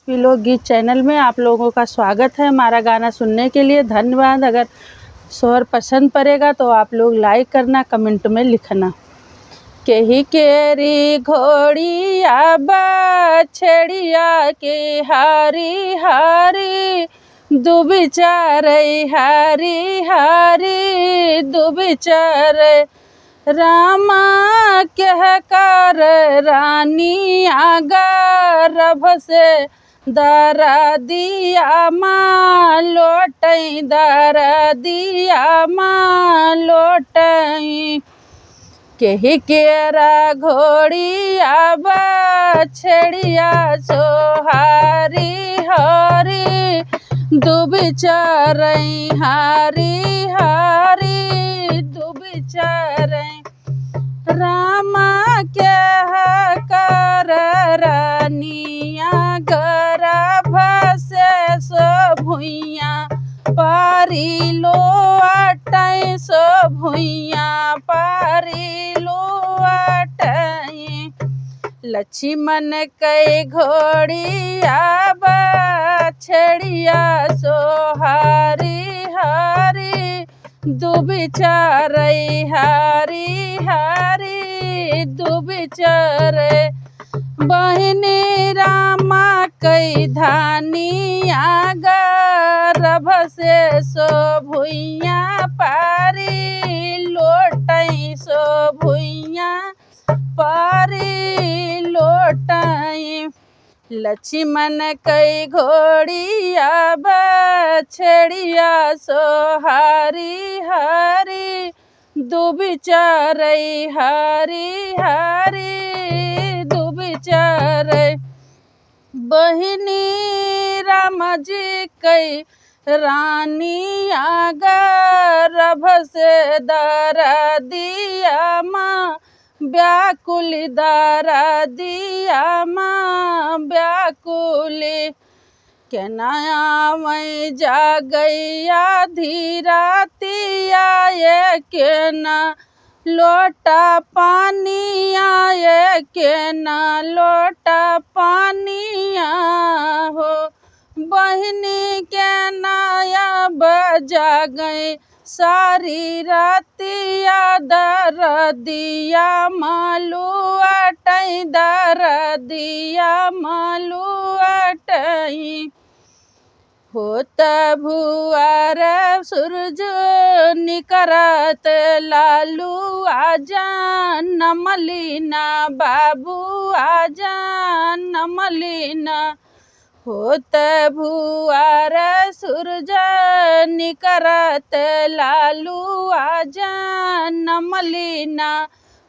पिलो गीत चैनल में आप लोगों का स्वागत है। हमारा गाना सुनने के लिए धन्यवाद। अगर स्वर पसंद पड़ेगा तो आप लोग लाइक करना, कमेंट में लिखना। केही केरी घोड़िया बछड़िया के हारी हारी, दुबी चरई हारी हारी, दुबी चरई। रामा कह कर रानिया गर्भ से दरा दिया माँ लोटई, दरा दिया माँ लोटई। केही केरा घोड़िया बछड़िया सोहारी हारी, दुबी चरई हारी हारी, दुबी चरई। रामा कह कर रानिया गर्भ से सो भुइया पारी लो अटई, सो भुइया पारी लो अटई। लक्ष्मण कई घोड़िया बछड़िया सोहारी हारी, दुबी चरई हारी हारी, दुबी चरई। बहिनी रामा कई धानिया गर्भ से सो भुइया पारी लोटई, सो भुइया पारी लोटई। लक्ष्मण कई घोड़िया बछड़िया सोहारी हारी, दुबी चरई हारी हारी, दुबी चरई। बहिनी राम जी कई रानिया गर्भ से दरा दिया माँ व्याकुली, दरा दिया माँ व्याकुली। केनाया मैं जा गैया धीरातिया ये केना लोटा पानिया, ये केना लोटा पानिया हो। बहिनी के नाया बजा गई सारी रातिया, दर दिया मालू अटई, दर दिया मालू अटई। होत भुआर सूरज निकरत लालू आजान, नमलीना बाबू आजान, नमलीना। होत भुआर सूरज निकरत लालू आजान, नमलीना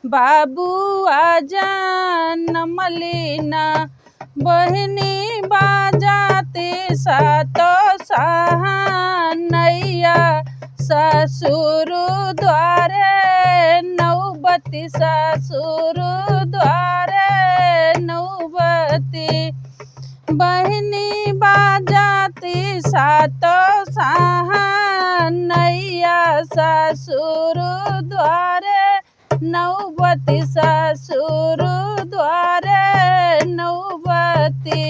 बाबू आजान, नमलीना। बहिनी बाजाती सातो सहानैया ससुर द्वारे, नौबती ससुर द्वारे नौबती। बहिनी बाजाती सातो सहानैया ससुर द्वारे, नौबती ससुर द्वारे नौबती।